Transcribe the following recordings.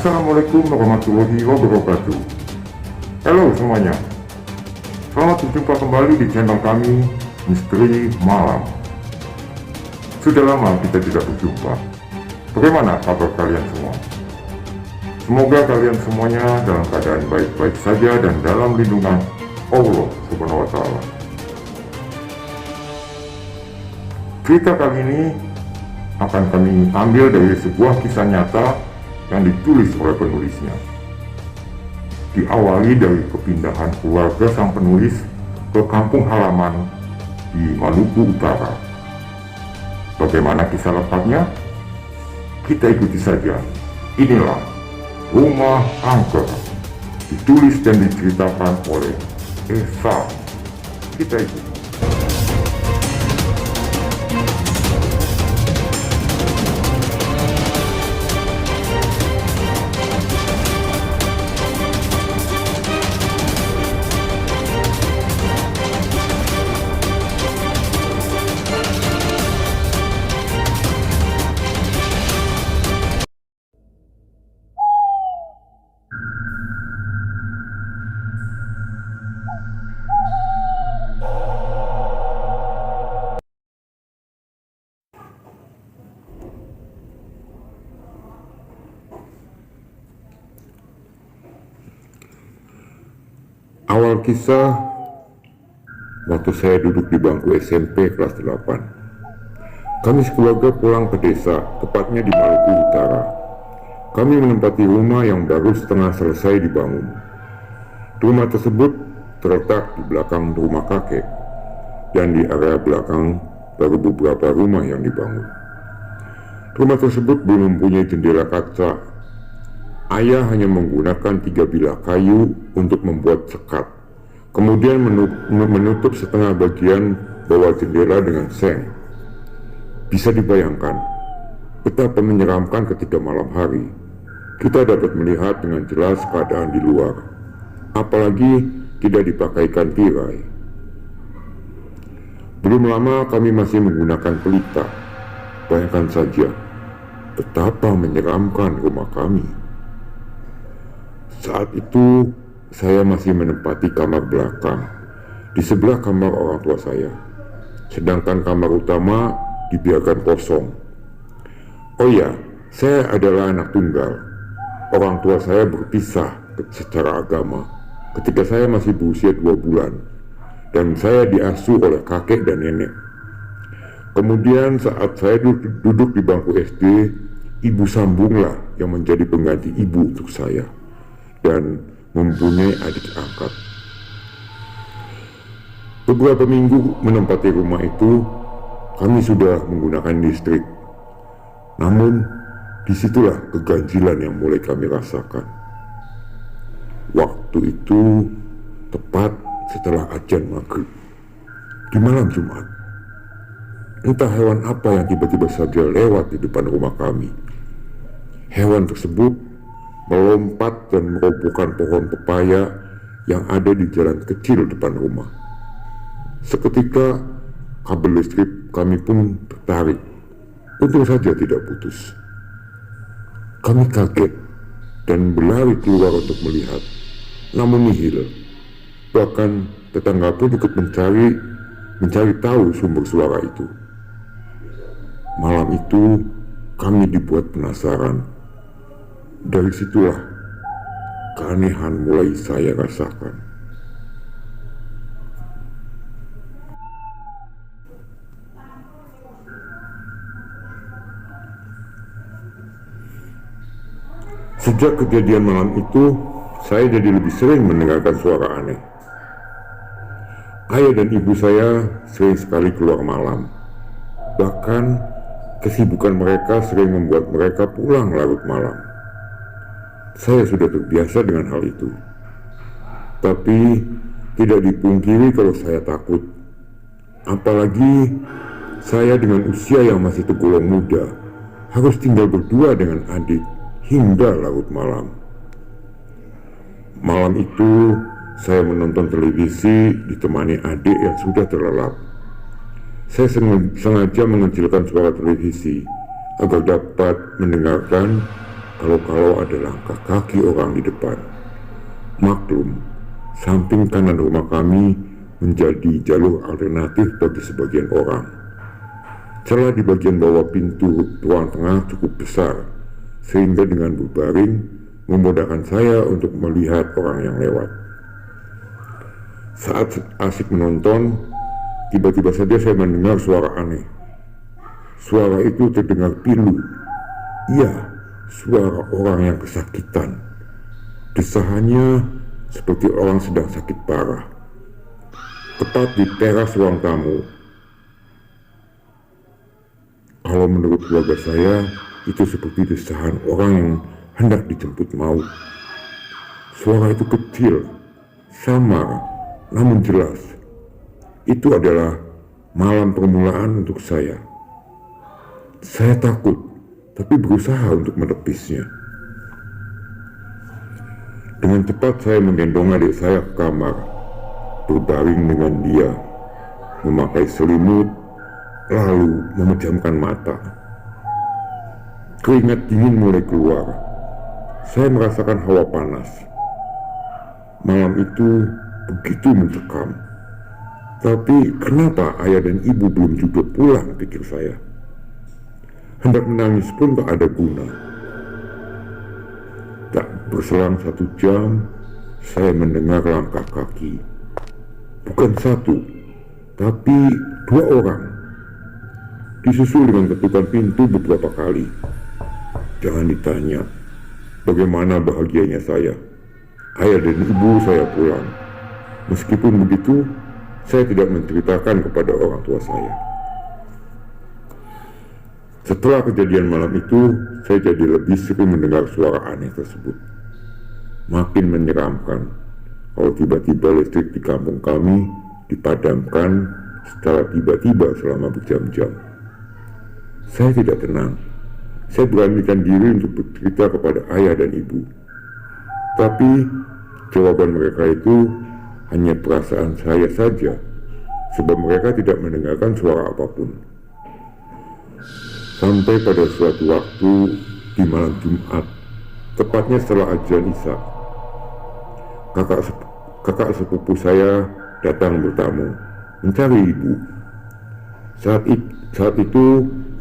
Assalamualaikum warahmatullahi wabarakatuh. Halo semuanya, selamat berjumpa kembali di channel kami Misteri Malam. Sudah lama kita tidak berjumpa. Bagaimana kabar kalian semua? Semoga kalian semuanya dalam keadaan baik-baik saja dan dalam lindungan Allah Subhanahu wa Ta'ala. Cerita kali ini akan kami ambil dari sebuah kisah nyata yang ditulis oleh penulisnya. Diawali dari kepindahan keluarga sang penulis ke kampung halaman di Maluku Utara. Bagaimana kisah lengkapnya? Kita ikuti saja. Inilah Rumah Angker, ditulis dan diceritakan oleh Esa. Kita ikuti. Awal kisah, waktu saya duduk di bangku SMP kelas 8. Kami sekeluarga pulang ke desa, tepatnya di Maluku Utara. Kami menempati rumah yang baru setengah selesai dibangun. Rumah tersebut terletak di belakang rumah kakek, dan di area belakang baru beberapa rumah yang dibangun. Rumah tersebut belum mempunyai jendela kaca. Ayah hanya menggunakan 3 bilah kayu untuk membuat sekat, kemudian menutup setengah bagian bawah jendela dengan seng. Bisa dibayangkan betapa menyeramkan ketika malam hari kita dapat melihat dengan jelas keadaan di luar, apalagi tidak dipakaikan tirai. Belum lama kami masih menggunakan pelita. Bayangkan saja betapa menyeramkan rumah kami. Saat itu saya masih menempati kamar belakang di sebelah kamar orang tua saya, sedangkan kamar utama dibiarkan kosong. Oh ya, saya adalah anak tunggal. Orang tua saya berpisah secara agama ketika saya masih berusia 2 bulan, dan saya diasuh oleh kakek dan nenek. Kemudian saat saya duduk di bangku SD, ibu sambunglah yang menjadi pengganti ibu untuk saya dan mempunyai adik angkat. Beberapa minggu menempati rumah itu, kami sudah menggunakan listrik. Namun, disitulah keganjilan yang mulai kami rasakan. Waktu itu tepat setelah azan maghrib di malam Jumat. Entah hewan apa yang tiba-tiba saja lewat di depan rumah kami. Hewan tersebut melompat dan merobohkan pohon pepaya yang ada di jalan kecil depan rumah. Seketika kabel listrik kami pun tertarik. Untung saja tidak putus. Kami kaget dan berlari keluar untuk melihat, namun nihil. Bahkan tetangga pun ikut mencari tahu sumber suara itu. Malam itu kami dibuat penasaran. Dari situlah keanehan mulai saya rasakan. Sejak kejadian malam itu, saya jadi lebih sering mendengarkan suara aneh. Ayah dan ibu saya sering sekali keluar malam. Bahkan kesibukan mereka sering membuat mereka pulang larut malam. Saya sudah terbiasa dengan hal itu. Tapi tidak dipungkiri kalau saya takut. Apalagi saya dengan usia yang masih tergolong muda, harus tinggal berdua dengan adik hingga larut malam. Malam itu saya menonton televisi ditemani adik yang sudah terlelap. Saya sengaja mengecilkan suara televisi agar dapat mendengarkan kalau-kalau ada langkah kaki orang di depan. Maklum, samping kanan rumah kami menjadi jalur alternatif bagi sebagian orang. Celah di bagian bawah pintu ruang tengah cukup besar, sehingga dengan berbaring memudahkan saya untuk melihat orang yang lewat. Saat asik menonton, tiba-tiba saja saya mendengar suara aneh. Suara itu terdengar pilu. Iya, suara orang yang kesakitan. Desahannya seperti orang sedang sakit parah. Tepat di teras ruang tamu. Kalau menurut keluarga saya, itu seperti desahan orang yang hendak dijemput maut. Suara itu kecil, samar, namun jelas. Itu adalah malam permulaan untuk saya. Saya takut, tapi berusaha untuk menepisnya. Dengan cepat saya menggendong adik saya ke kamar, berbaring dengan dia, memakai selimut, lalu memejamkan mata. Keringat dingin mulai keluar. Saya merasakan hawa panas. Malam itu begitu mencekam. Tapi kenapa ayah dan ibu belum juga pulang, pikir saya. Hendak menangis pun tak ada guna. Tak berselang 1 jam, saya mendengar langkah kaki. Bukan 1, tapi 2 orang. Disusul dengan ketukan pintu beberapa kali. Jangan ditanya, bagaimana bahagianya saya. Ayah dan ibu saya pulang. Meskipun begitu, saya tidak menceritakan kepada orang tua saya. Setelah kejadian malam itu, saya jadi lebih sering mendengar suara aneh tersebut. Makin menyeramkan kalau tiba-tiba listrik di kampung kami dipadamkan secara tiba-tiba selama berjam-jam. Saya tidak tenang. Saya beranikan diri untuk bercerita kepada ayah dan ibu. Tapi jawaban mereka itu hanya perasaan saya saja, sebab mereka tidak mendengarkan suara apapun. Sampai pada suatu waktu di malam Jumat, tepatnya setelah azan Isya, kakak sepupu saya datang bertamu, mencari ibu. Saat itu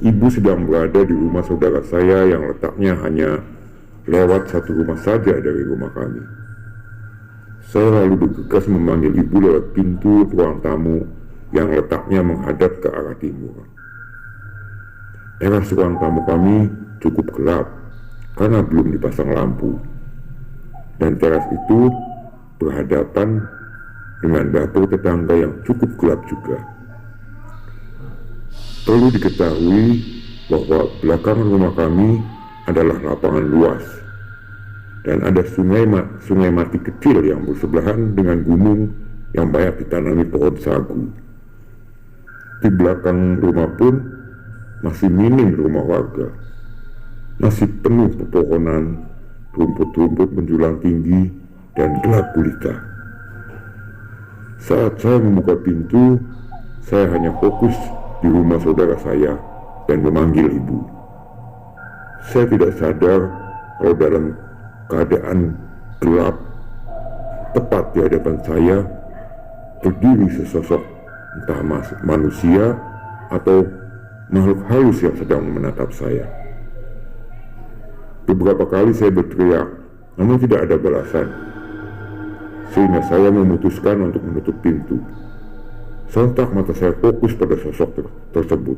ibu sedang berada di rumah saudara saya yang letaknya hanya lewat 1 rumah saja dari rumah kami. Saya lalu bergegas memanggil ibu lewat pintu ruang tamu yang letaknya menghadap ke arah timur. Teras ruang tamu kami cukup gelap karena belum dipasang lampu, dan teras itu berhadapan dengan dapur tetangga yang cukup gelap juga. Perlu diketahui bahwa belakang rumah kami adalah lapangan luas, dan ada sungai mati kecil yang bersebelahan dengan gunung yang banyak ditanami pohon sagu. Di belakang rumah pun masih minim rumah warga, masih penuh pepohonan, rumput-rumput menjulang tinggi, dan gelap gulita. Saat saya membuka pintu, saya hanya fokus di rumah saudara saya dan memanggil ibu. Saya tidak sadar kalau dalam keadaan gelap, tepat di hadapan saya berdiri sesosok entah manusia atau makhluk halus yang sedang menatap saya. Beberapa kali saya berteriak, namun tidak ada balasan, sehingga saya memutuskan untuk menutup pintu. Sontak mata saya fokus pada sosok tersebut.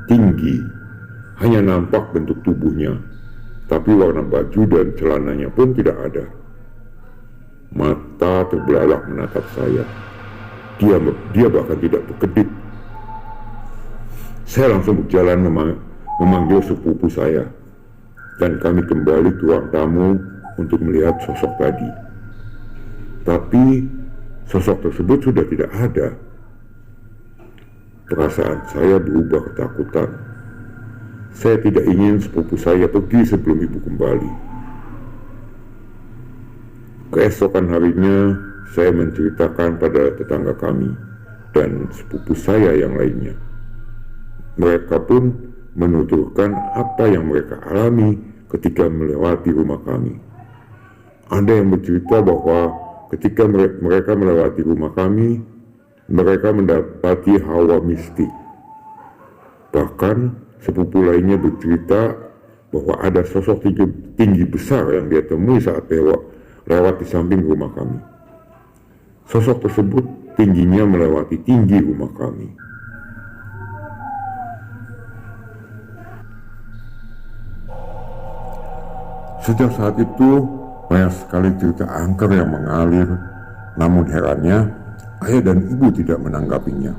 Tinggi, hanya nampak bentuk tubuhnya, tapi warna baju dan celananya pun tidak ada. Mata terbelalak menatap saya. Dia bahkan tidak berkedip. Saya langsung berjalan memanggil sepupu saya, dan kami kembali ke ruang tamu untuk melihat sosok tadi. Tapi sosok tersebut sudah tidak ada. Perasaan saya berubah ketakutan. Saya tidak ingin sepupu saya pergi sebelum ibu kembali. Keesokan harinya, saya menceritakan pada tetangga kami dan sepupu saya yang lainnya. Mereka pun menuturkan apa yang mereka alami ketika melewati rumah kami. Ada yang bercerita bahwa ketika mereka melewati rumah kami, mereka mendapati hawa mistik. Bahkan sepupu lainnya bercerita bahwa ada sosok tinggi besar yang dia temui saat lewat di samping rumah kami. Sosok tersebut tingginya melewati tinggi rumah kami. Sejak saat itu, banyak sekali cerita angker yang mengalir, namun herannya, ayah dan ibu tidak menanggapinya.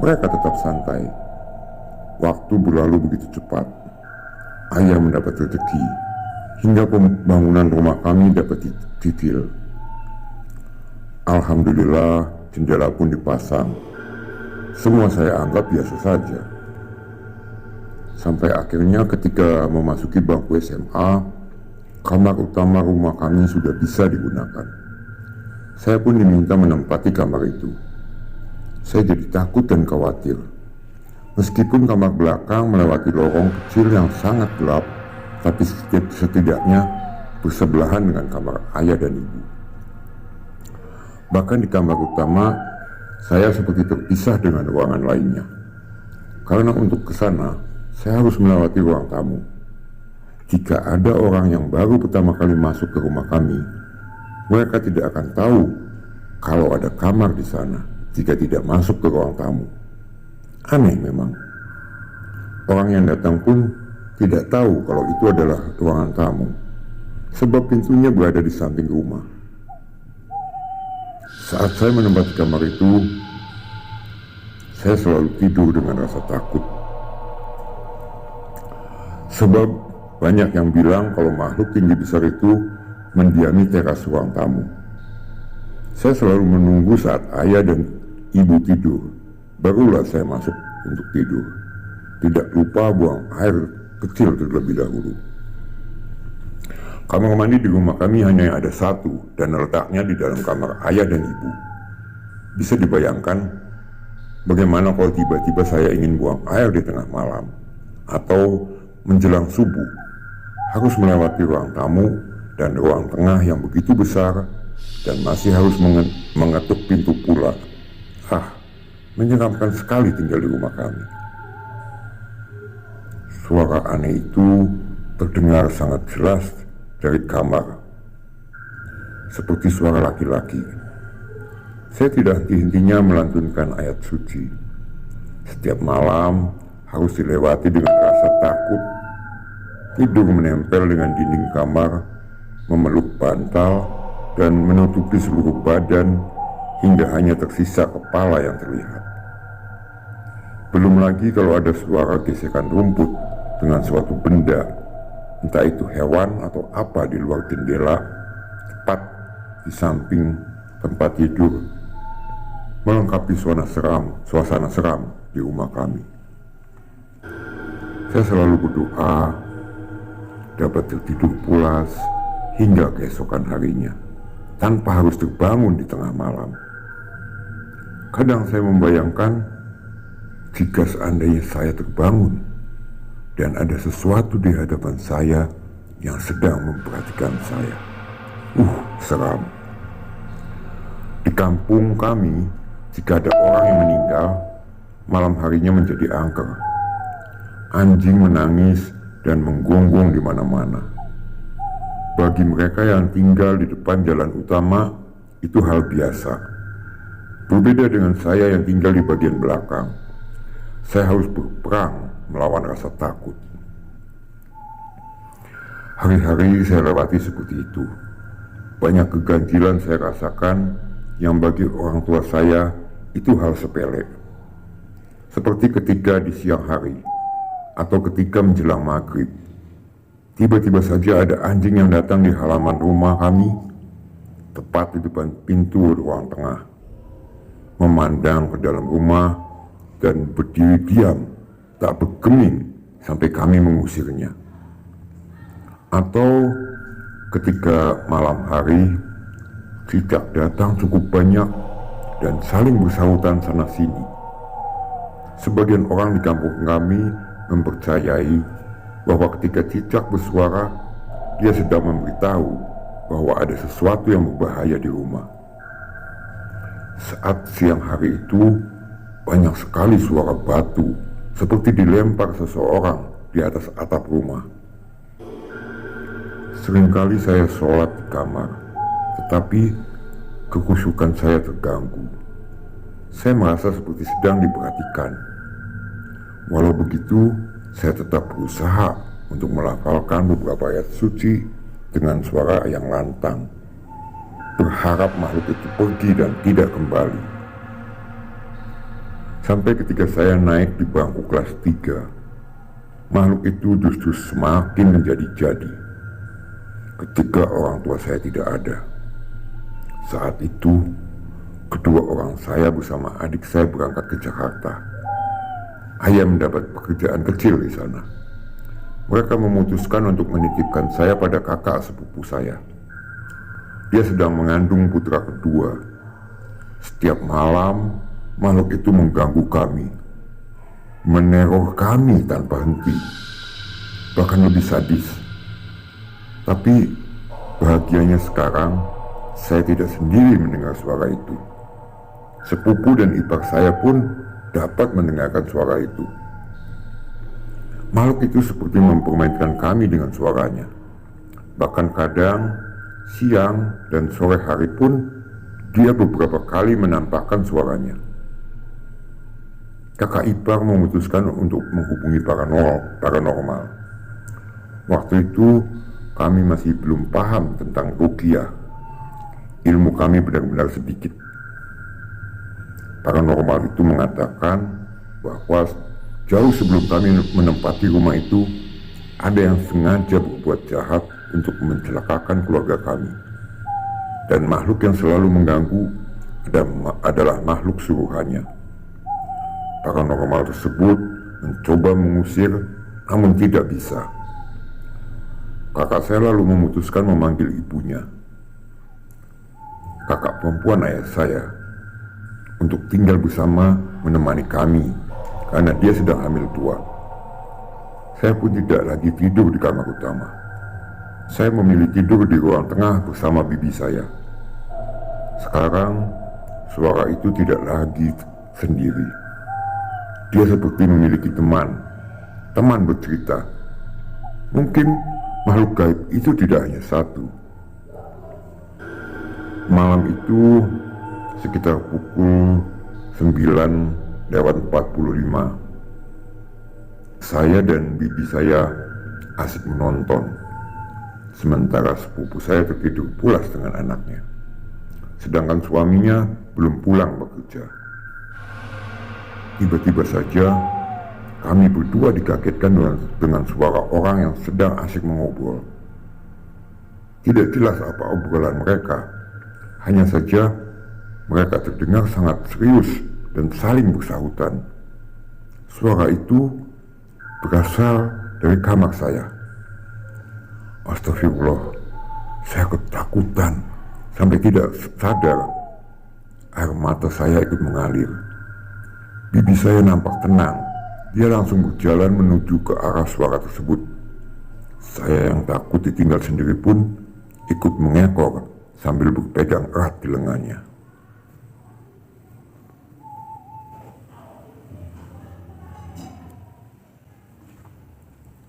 Mereka tetap santai. Waktu berlalu begitu cepat. Ayah mendapat rezeki, hingga pembangunan rumah kami dapat dicicil. Alhamdulillah, jendela pun dipasang. Semua saya anggap biasa saja. Sampai akhirnya ketika memasuki bangku SMA, kamar utama rumah kami sudah bisa digunakan. Saya pun diminta menempati kamar itu. Saya jadi takut dan khawatir. Meskipun kamar belakang melewati lorong kecil yang sangat gelap, tapi setidaknya bersebelahan dengan kamar ayah dan ibu. Bahkan di kamar utama, saya seperti terpisah dengan ruangan lainnya. Karena untuk ke sana, saya harus melewati ruang tamu. Jika ada orang yang baru pertama kali masuk ke rumah kami, mereka tidak akan tahu kalau ada kamar di sana jika tidak masuk ke ruang tamu. Aneh memang. Orang yang datang pun tidak tahu kalau itu adalah ruangan tamu, sebab pintunya berada di samping rumah. Saat saya menempati kamar itu, saya selalu tidur dengan rasa takut. Sebab banyak yang bilang kalau makhluk tinggi besar itu mendiami teras ruang tamu. Saya selalu menunggu saat ayah dan ibu tidur, barulah saya masuk untuk tidur. Tidak lupa buang air kecil terlebih dahulu. Kamar mandi di rumah kami hanya ada satu dan letaknya di dalam kamar ayah dan ibu. Bisa dibayangkan bagaimana kalau tiba-tiba saya ingin buang air di tengah malam atau menjelang subuh, harus melewati ruang tamu dan ruang tengah yang begitu besar dan masih harus mengetuk pintu pula. Menyeramkan sekali tinggal di rumah kami. Suara aneh itu terdengar sangat jelas dari kamar, seperti suara laki-laki. Saya tidak henti-hentinya melantunkan ayat suci. Setiap malam harus dilewati dengan rasa takut. Tidur menempel dengan dinding kamar, memeluk bantal, dan menutupi seluruh badan hingga hanya tersisa kepala yang terlihat. Belum lagi kalau ada suara gesekan rumput dengan suatu benda, entah itu hewan atau apa di luar jendela, tepat di samping tempat tidur, melengkapi suasana seram di rumah kami. Saya selalu berdoa dapat tertidur pulas hingga keesokan harinya, tanpa harus terbangun di tengah malam. Kadang saya membayangkan jika seandainya saya terbangun dan ada sesuatu di hadapan saya yang sedang memperhatikan saya. Seram. Di kampung kami, jika ada orang yang meninggal, malam harinya menjadi angker. Anjing menangis dan menggonggong di mana-mana. Bagi mereka yang tinggal di depan jalan utama, itu hal biasa. Berbeda dengan saya yang tinggal di bagian belakang. Saya harus berperang melawan rasa takut. Hari-hari saya lewati seperti itu. Banyak keganjilan saya rasakan yang bagi orang tua saya itu hal sepele. Seperti ketika di siang hari atau ketika menjelang maghrib, tiba-tiba saja ada anjing yang datang di halaman rumah kami, tepat di depan pintu ruang tengah, memandang ke dalam rumah dan berdiri diam, tak bergeming sampai kami mengusirnya. Atau ketika malam hari, cicak datang cukup banyak dan saling bersahutan sana sini. Sebagian orang di kampung kami mempercayai bahwa ketika cicak bersuara, dia sedang memberitahu bahwa ada sesuatu yang berbahaya di rumah. Saat siang hari itu, banyak sekali suara batu seperti dilempar seseorang di atas atap rumah. Seringkali saya sholat di kamar, tetapi kekhusyukan saya terganggu. Saya merasa seperti sedang diperhatikan. Walau begitu, saya tetap berusaha untuk melafalkan beberapa ayat suci dengan suara yang lantang, berharap makhluk itu pergi dan tidak kembali. Sampai ketika saya naik di bangku kelas 3, makhluk itu justru semakin menjadi-jadi ketika orang tua saya tidak ada. Saat itu, kedua orang saya bersama adik saya berangkat ke Jakarta. Ayah mendapat pekerjaan kecil di sana. Mereka memutuskan untuk menitipkan saya pada kakak sepupu saya. Dia sedang mengandung putra kedua. Setiap malam, makhluk itu mengganggu kami, meneror kami tanpa henti, bahkan lebih sadis. Tapi bahagianya sekarang, saya tidak sendiri mendengar suara itu. Sepupu dan ipar saya pun dapat mendengarkan suara itu. Makhluk itu seperti mempermainkan kami dengan suaranya. Bahkan kadang, siang dan sore hari pun, dia beberapa kali menampakkan suaranya. Kakak ipar memutuskan untuk menghubungi paranormal. Waktu itu, kami masih belum paham tentang ruqyah. Ilmu kami benar-benar sedikit. Paranormal itu mengatakan bahwa jauh sebelum kami menempati rumah itu, ada yang sengaja berbuat jahat untuk mencelakakan keluarga kami. Dan makhluk yang selalu mengganggu adalah makhluk suruhannya. Paranormal tersebut mencoba mengusir, namun tidak bisa. Kakak saya lalu memutuskan memanggil ibunya, kakak perempuan ayah saya, untuk tinggal bersama menemani kami karena dia sedang hamil tua. Saya pun tidak lagi tidur di kamar utama. Saya memilih tidur di ruang tengah bersama bibi saya. Sekarang suara itu tidak lagi sendiri. Dia seperti memiliki teman bercerita. Mungkin makhluk gaib itu tidak hanya satu. Malam itu sekitar pukul 9:45, saya dan bibi saya asik menonton, sementara sepupu saya tertidur pulas dengan anaknya, sedangkan suaminya belum pulang bekerja. Tiba-tiba saja kami berdua dikagetkan dengan suara orang yang sedang asik mengobrol. Tidak jelas apa obrolan mereka, hanya saja mereka terdengar sangat serius dan saling bersahutan. Suara itu berasal dari kamar saya. Astagfirullah, saya ketakutan sampai tidak sadar. Air mata saya ikut mengalir. Bibi saya nampak tenang. Dia langsung berjalan menuju ke arah suara tersebut. Saya yang takut ditinggal sendiri pun ikut mengekor sambil berpegang erat di lengannya.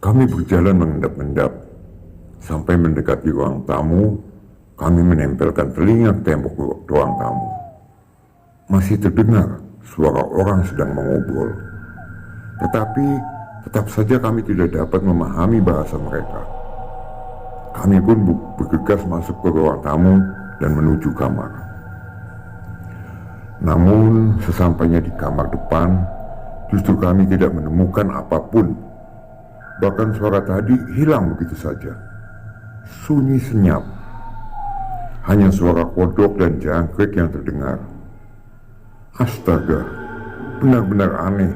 Kami berjalan mengendap-endap. Sampai mendekati ruang tamu, kami menempelkan telinga ke tembok ruang tamu. Masih terdengar suara orang sedang mengobrol. Tetapi tetap saja kami tidak dapat memahami bahasa mereka. Kami pun bergegas masuk ke ruang tamu dan menuju kamar. Namun sesampainya di kamar depan, justru kami tidak menemukan apapun. Bahkan suara tadi hilang begitu saja. Sunyi senyap. Hanya suara kodok dan jangkrik yang terdengar. Astaga, benar-benar aneh.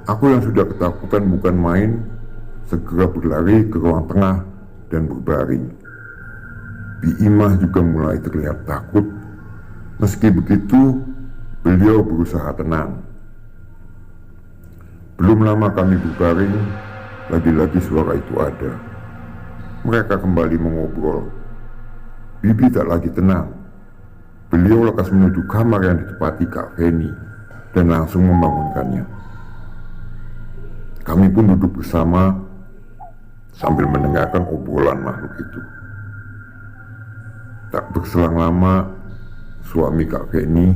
Aku yang sudah ketakutan bukan main, segera berlari ke ruang tengah dan berbaring. Bi Imah juga mulai terlihat takut. Meski begitu, beliau berusaha tenang. Belum lama kami berbaring, lagi-lagi suara itu ada. Mereka kembali mengobrol. Bibi tak lagi tenang. Beliau lekas menuju kamar yang ditempati Kak Feni dan langsung membangunkannya. Kami pun duduk bersama sambil mendengarkan obrolan makhluk itu. Tak berselang lama, suami Kak Feni,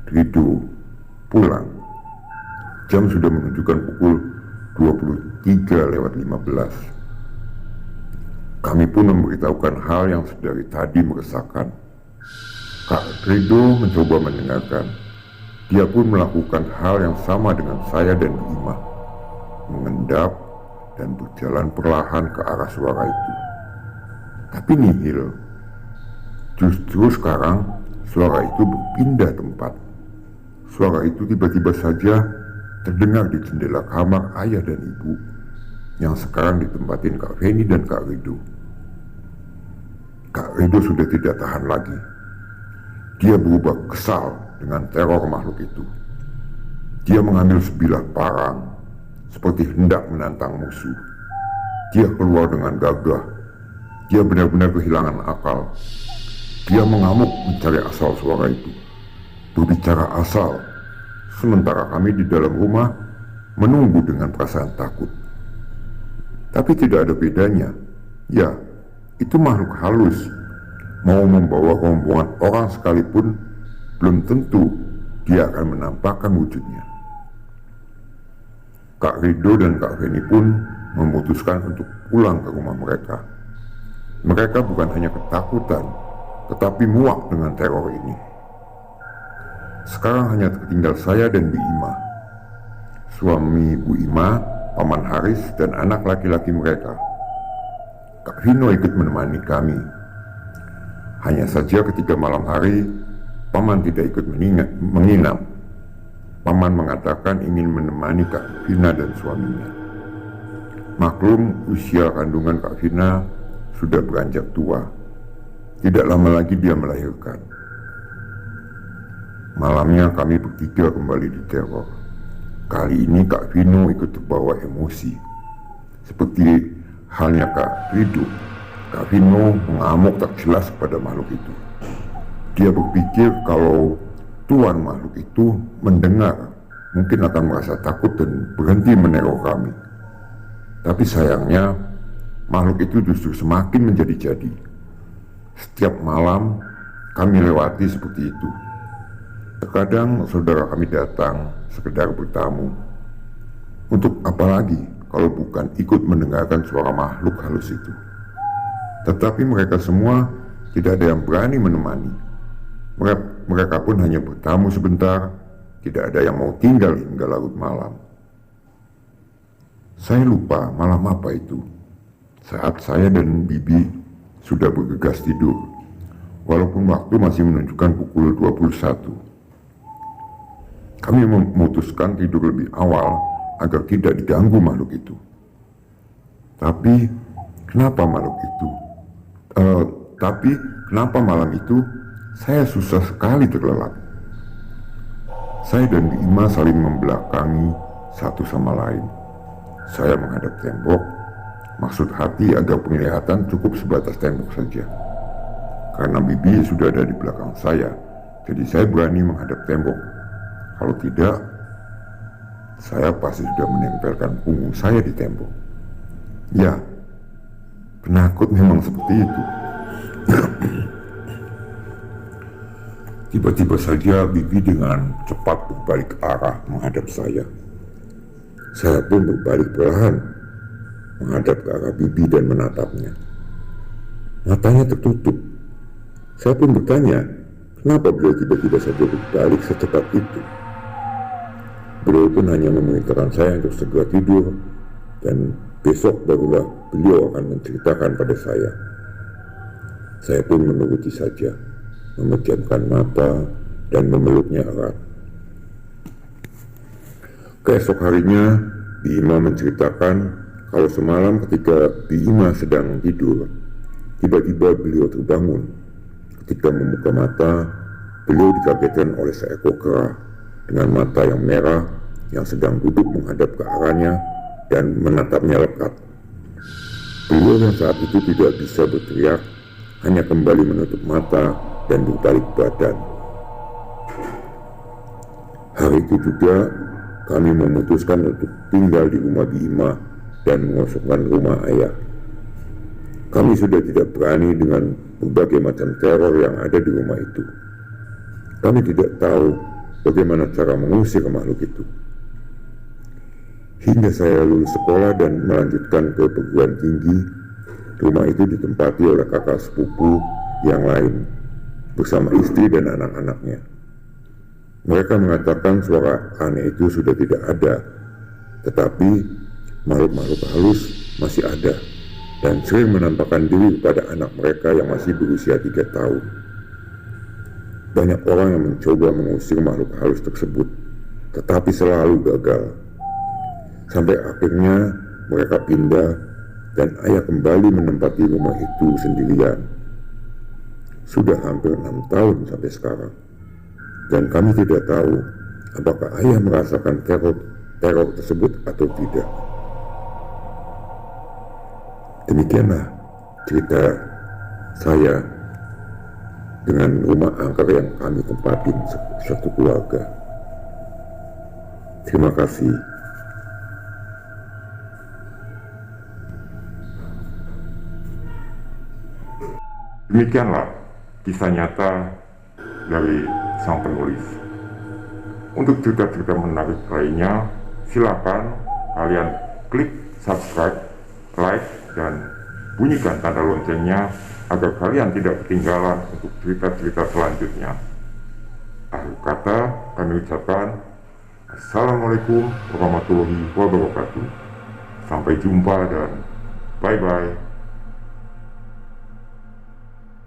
Rido, pulang. Jam sudah menunjukkan pukul 23:15. Kami pun memberitahukan hal yang sedari tadi meresahkan. Kak Rido mencoba mendengarkan. Dia pun melakukan hal yang sama dengan saya dan Bu Ima, mengendap dan berjalan perlahan ke arah suara itu. Tapi nihil. Justru sekarang suara itu berpindah tempat. Suara itu tiba-tiba saja terdengar di jendela kamar ayah dan ibu yang sekarang ditempatin Kak Feni dan Kak Rido. Kak Rido sudah tidak tahan lagi. Dia berubah kesal dengan teror makhluk itu. Dia mengambil sebilah parang seperti hendak menantang musuh. Dia keluar dengan gagah. Dia benar-benar kehilangan akal. Dia mengamuk mencari asal suara itu, berbicara asal, sementara kami di dalam rumah menunggu dengan perasaan takut. Tapi tidak ada bedanya. Ya, itu makhluk halus. Mau membawa rombongan orang sekalipun, belum tentu dia akan menampakkan wujudnya. Kak Rido dan Kak Feni pun memutuskan untuk pulang ke rumah mereka. Mereka bukan hanya ketakutan, tetapi muak dengan teror ini. Sekarang hanya tertinggal saya dan Bu Ima. Suami Bu Ima, Paman Haris, dan anak laki-laki mereka. Kak Vino ikut menemani kami. Hanya saja ketika malam hari, Paman tidak ikut menginap. Paman mengatakan ingin menemani Kak Vina dan suaminya. Maklum, usia kandungan Kak Vina sudah beranjak tua. Tidak lama lagi dia melahirkan. Malamnya kami bertiga kembali diteror. Kali ini Kak Vino ikut terbawa emosi. Seperti halnya Kak Rido, Kak Vino mengamuk tak jelas kepada makhluk itu. Dia berpikir kalau tuan makhluk itu mendengar, mungkin akan merasa takut dan berhenti meneror kami. Tapi sayangnya, makhluk itu justru semakin menjadi-jadi. Setiap malam kami lewati seperti itu. Terkadang saudara kami datang sekedar bertamu. Untuk apa lagi kalau bukan ikut mendengarkan suara makhluk halus itu? Tetapi mereka semua tidak ada yang berani menemani. Mereka pun hanya bertamu sebentar. Tidak ada yang mau tinggal hingga larut malam. Saya lupa malam apa itu. Saat saya dan Bibi sudah bergegas tidur, walaupun waktu masih menunjukkan pukul 21. Kami memutuskan tidur lebih awal agar tidak diganggu makhluk itu. Tapi kenapa makhluk itu? Kenapa malam itu saya susah sekali terlelap? Saya dan Bu Ima saling membelakangi satu sama lain. Saya menghadap tembok, maksud hati agar penglihatan cukup sebatas tembok saja. Karena Bibi sudah ada di belakang saya, jadi saya berani menghadap tembok. Kalau tidak, saya pasti sudah menempelkan punggung saya di tembok. Ya, penakut memang seperti itu. Tiba-tiba saja Bibi dengan cepat berbalik arah menghadap saya. Saya pun berbalik perlahan menghadap ke arah Bibi dan menatapnya. Matanya tertutup. Saya pun bertanya, kenapa beliau tiba-tiba saja berbalik secepat itu? Beliau pun hanya memerintahkan saya untuk segera tidur, dan besok barulah beliau akan menceritakan pada saya. Saya pun menuruti saja, memejamkan mata dan memeluknya erat. Keesok harinya, Bi Ima menceritakan kalau semalam ketika Bi Ima sedang tidur, tiba-tiba beliau terbangun. Ketika membuka mata, beliau dikagetkan oleh seekor kera dengan mata yang merah yang sedang duduk menghadap ke arahnya dan menatapnya lekat. Beliau yang saat itu tidak bisa berteriak, hanya kembali menutup mata dan berbalik badan. Hari itu juga kami memutuskan untuk tinggal di rumah Bima dan mengosongkan rumah ayah. Kami sudah tidak berani dengan berbagai macam teror yang ada di rumah itu. Kami tidak tahu bagaimana cara mengusir makhluk itu. Hingga saya lulus sekolah dan melanjutkan ke perguruan tinggi, rumah itu ditempati oleh kakak sepupu yang lain bersama istri dan anak-anaknya. Mereka mengatakan suara aneh itu sudah tidak ada, tetapi makhluk-makhluk halus masih ada dan sering menampakkan diri kepada anak mereka yang masih berusia 3 tahun. Banyak orang yang mencoba mengusir makhluk halus tersebut, tetapi selalu gagal. Sampai akhirnya mereka pindah dan ayah kembali menempati rumah itu sendirian. Sudah hampir 6 tahun sampai sekarang. Dan kami tidak tahu apakah ayah merasakan teror tersebut atau tidak. Demikianlah cerita saya dengan rumah angker yang kami tempatin satu keluarga. Terima kasih. Demikianlah kisah nyata dari sang penulis. Untuk cerita-cerita menarik lainnya, silakan kalian klik subscribe, like, dan bunyikan tanda loncengnya agar kalian tidak ketinggalan untuk cerita-cerita selanjutnya. Akhir kata, kami ucapkan Assalamualaikum warahmatullahi wabarakatuh. Sampai jumpa dan bye-bye.